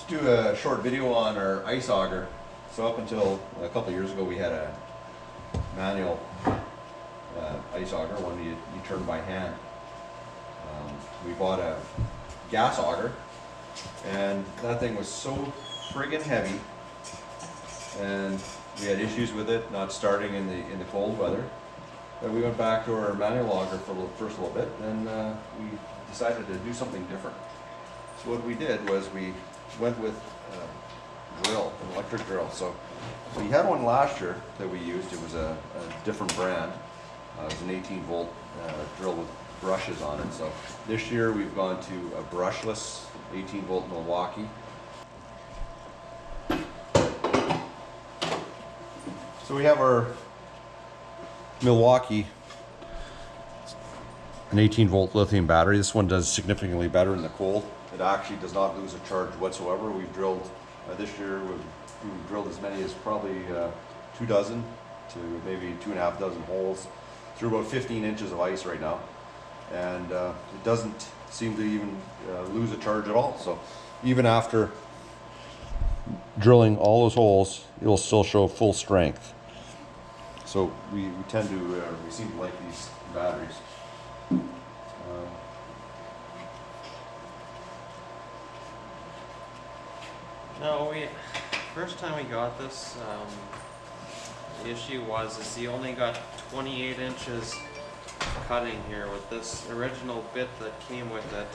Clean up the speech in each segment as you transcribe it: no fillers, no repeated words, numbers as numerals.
do a short video on our ice auger. So up until a couple years ago, we had a manual ice auger, one you turn by hand. We bought a gas auger, and that thing was so friggin' heavy, and we had issues with it not starting in the cold weather. But we went back to our manual auger for the first little bit, and we decided to do something different. So what we did was we went with drill, an electric drill. So we had one last year that we used. It was a different brand. It was an 18-volt drill with brushes on it. So this year we've gone to a brushless 18-volt Milwaukee. So we have our Milwaukee, an 18-volt lithium battery. This one does significantly better in the cold. It actually does not lose a charge whatsoever. We've drilled, this year we've drilled as many as probably 2 dozen to maybe 2.5 dozen holes through about 15 inches of ice right now. And it doesn't seem to even lose a charge at all. So even after drilling all those holes, it'll still show full strength. So we tend to, we seem to like these batteries. No, first time we got this, the issue is he only got 28 inches cutting here with this original bit that came with it.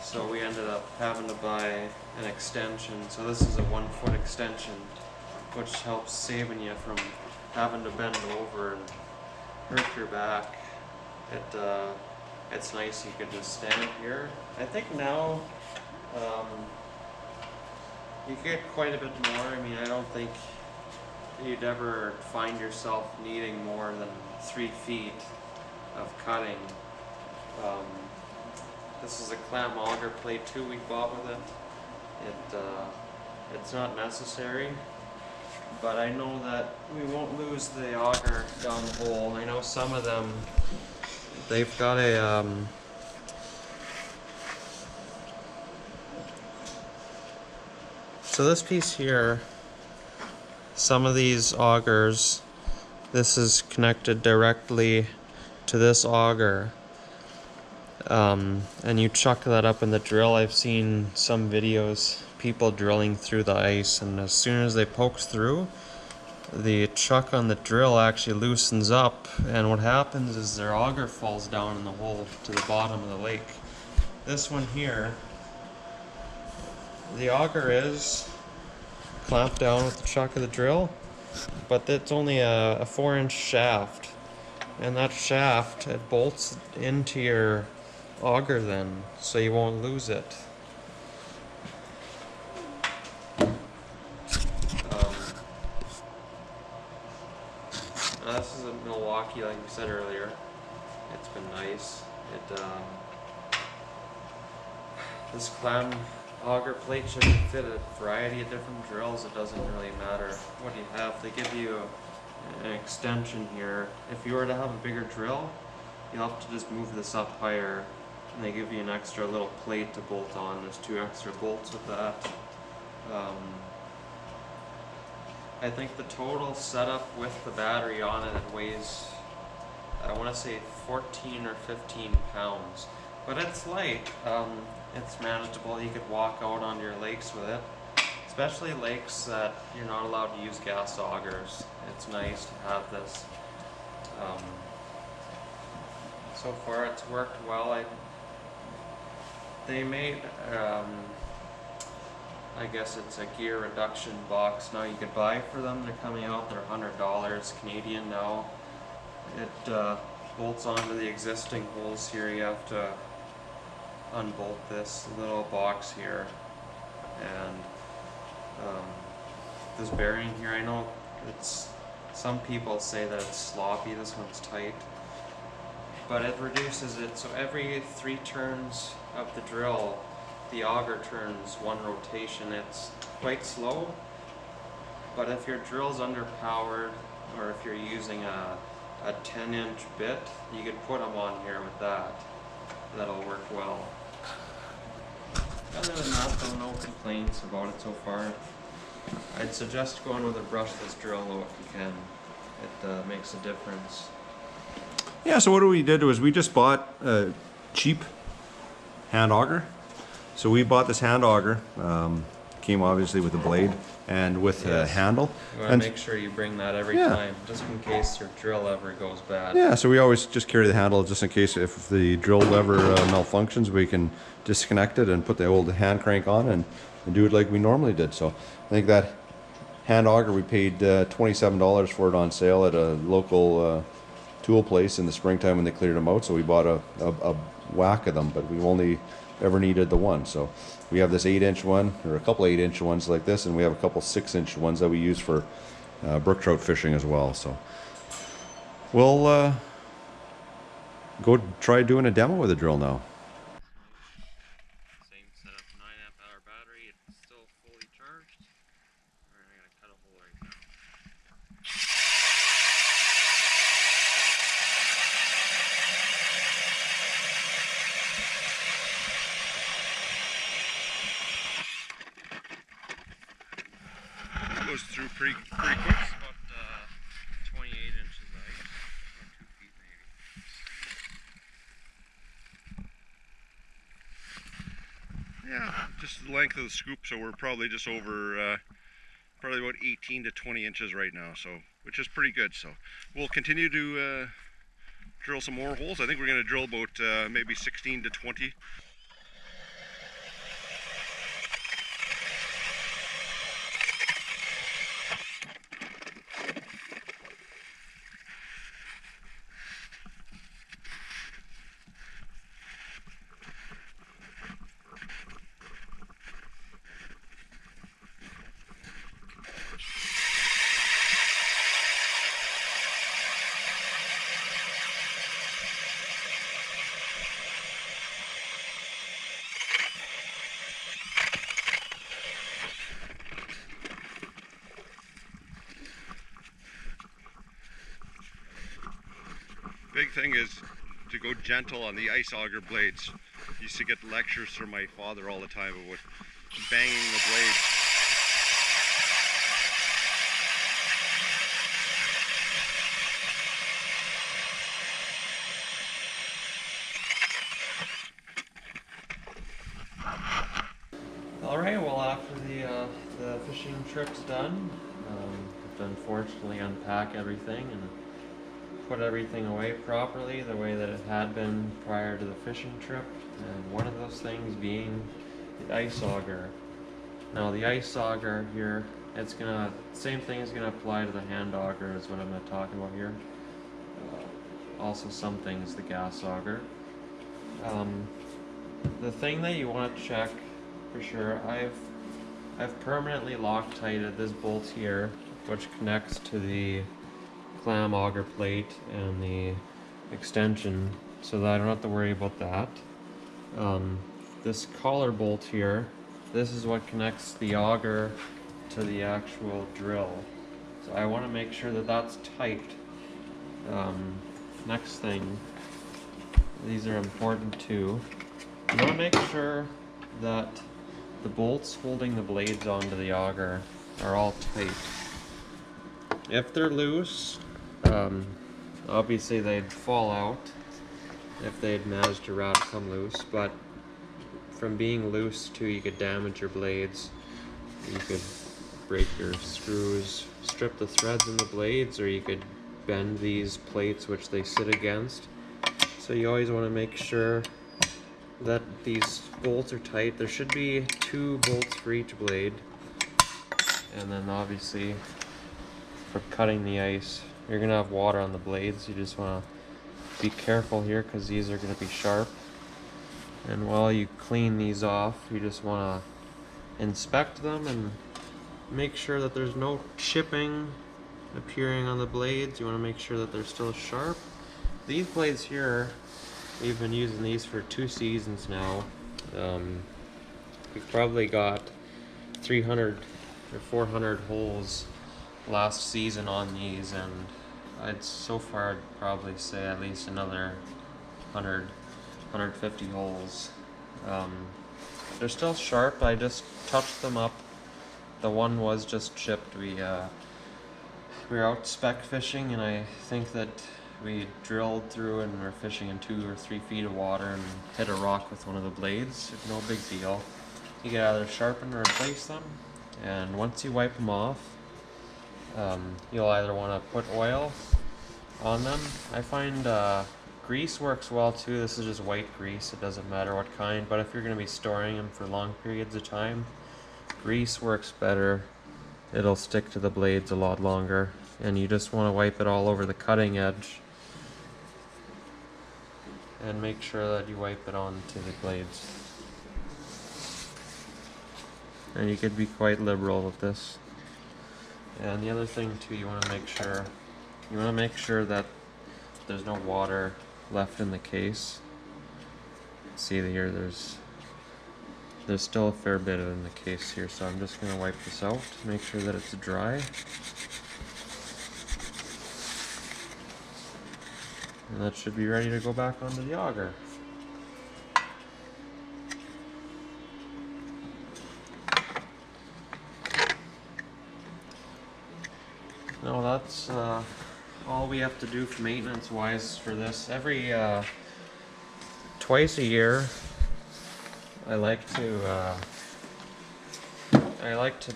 So we ended up having to buy an extension. So this is a 1-foot extension, which helps saving you from having to bend over and hurt your back. It's nice you can just stand here. I think now you get quite a bit more. I mean, I don't think you'd ever find yourself needing more than 3 feet of cutting. This is a clam auger plate too we bought with it. It's not necessary, but I know that we won't lose the auger down the hole. I know some of them, they've got a so this piece here, some of these augers, this is connected directly to this auger, and you chuck that up in the drill. I've seen some videos, people drilling through the ice, and as soon as they poke through, the chuck on the drill actually loosens up, and what happens is their auger falls down in the hole to the bottom of the lake. This one here, the auger is clamped down with the chuck of the drill, but it's only a 4-inch shaft, and that shaft, it bolts into your auger then, so you won't lose it. This is a Milwaukee, like we said earlier. It's been nice. This clam auger plate should fit a variety of different drills. It doesn't really matter what you have. They give you an extension here. If you were to have a bigger drill, you'll have to just move this up higher, and they give you an extra little plate to bolt on. There's 2 extra bolts with that. I think the total setup with the battery on it weighs, I want to say 14 or 15 pounds, but it's light. It's manageable. You could walk out onto your lakes with it, especially lakes that you're not allowed to use gas augers. It's nice to have this. So far it's worked well. They made, I guess it's a gear reduction box now you could buy for them. They're coming out, they're $100 Canadian now. It bolts onto the existing holes here. You have to unbolt this little box here, and this bearing here, I know some people say that it's sloppy. This one's tight, but it reduces it, so every 3 turns of the drill the auger turns 1 rotation. It's quite slow, but if your drill's underpowered, or if you're using a 10-inch bit, you could put them on here with that. That'll work well. Other than that, still no complaints about it so far. I'd suggest going with a brushless drill though if you can. It makes a difference. Yeah, so what we did was we just bought a cheap hand auger. So we bought this hand auger, came obviously with a blade and with a handle. You want to make sure you bring that every time, just in case your drill ever goes bad. Yeah, so we always just carry the handle just in case if the drill lever malfunctions, we can disconnect it and put the old hand crank on and do it like we normally did. So I think that hand auger, we paid $27 for it on sale at a local tool place in the springtime when they cleared them out. So we bought a whack of them, but we've only ever needed the one. So we have this 8-inch one, or a couple 8-inch ones like this, and we have a couple 6-inch ones that we use for brook trout fishing as well. So we'll go try doing a demo with a drill now. Same setup, 9 amp hour battery. It's still fully charged. Alright, I gotta cut a hole right now. Goes through pretty quick. About 28 inches height, or 2 feet maybe. Yeah, just the length of the scoop, so we're probably just over, probably about 18 to 20 inches right now, so which is pretty good. So we'll continue to drill some more holes. I think we're going to drill about maybe 16 to 20. Big thing is to go gentle on the ice auger blades. Used to get lectures from my father all the time about banging the blades. Alright, well after the fishing trip's done, have to unfortunately unpack everything and put everything away properly the way that it had been prior to the fishing trip, and one of those things being the ice auger. Now the ice auger here, same thing is gonna apply to the hand auger as what I'm gonna talk about here. Also some things the gas auger. The thing that you want to check for sure, I've permanently Loctited this bolt here, which connects to the clam auger plate and the extension, so that I don't have to worry about that. This collar bolt here, this is what connects the auger to the actual drill, so I want to make sure that that's tight. Next thing, these are important too. You want to make sure that the bolts holding the blades onto the auger are all tight. If they're loose, obviously they'd fall out if they'd managed to come loose, but from being loose too, you could damage your blades. You could break your screws, strip the threads in the blades, or you could bend these plates which they sit against. So you always want to make sure that these bolts are tight. There should be 2 bolts for each blade, and then obviously for cutting the ice, you're gonna have water on the blades. You just want to be careful here because these are going to be sharp, and while you clean these off, you just want to inspect them and make sure that there's no chipping appearing on the blades. You want to make sure that they're still sharp. These blades here, we've been using these for 2 seasons now. We've probably got 300 or 400 holes last season on these, and I'd so far I'd probably say at least another 100, 150 holes. They're still sharp. I just touched them up. The one was just chipped. We were out spec fishing, and I think that we drilled through and we're fishing in 2 or 3 feet of water and hit a rock with one of the blades. No big deal. You can either sharpen or replace them, and once you wipe them off, you'll either want to put oil on them. I find grease works well too. This is just white grease. It doesn't matter what kind, but if you're going to be storing them for long periods of time, grease works better. It'll stick to the blades a lot longer, and you just want to wipe it all over the cutting edge and make sure that you wipe it onto the blades. And you could be quite liberal with this. And the other thing too, you want to make sure that there's no water left in the case. See here, there's still a fair bit in the case here, so I'm just going to wipe this out to make sure that it's dry. And that should be ready to go back onto the auger. Now that's all we have to do for maintenance wise for this. Every twice a year I like to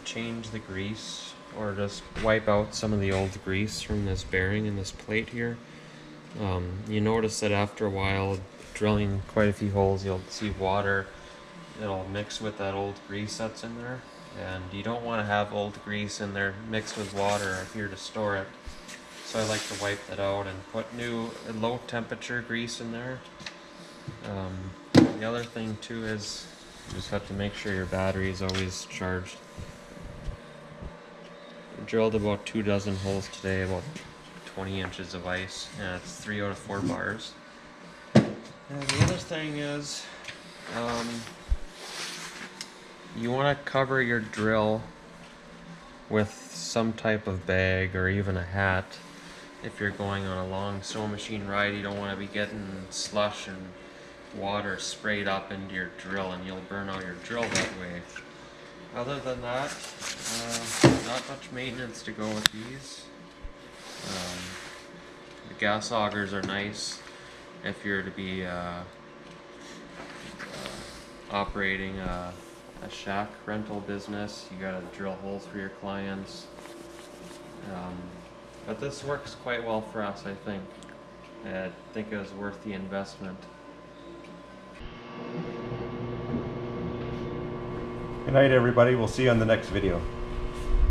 change the grease, or just wipe out some of the old grease from this bearing and this plate here. You notice that after a while, drilling quite a few holes, you'll see water. It'll mix with that old grease that's in there, and you don't want to have old grease in there mixed with water if you're to store it. So I like to wipe that out and put new low temperature grease in there. The other thing too is you just have to make sure your battery is always charged. I drilled about 2 dozen holes today, about 20 inches of ice, and it's 3 out of 4 bars. And the other thing is, you want to cover your drill with some type of bag or even a hat. If you're going on a long sewing machine ride, you don't want to be getting slush and water sprayed up into your drill, and you'll burn out your drill that way. Other than that, not much maintenance to go with these. The gas augers are nice if you're to be operating a shack rental business. You gotta drill holes for your clients. But this works quite well for us, I think. I think it was worth the investment. Good night, everybody. We'll see you on the next video.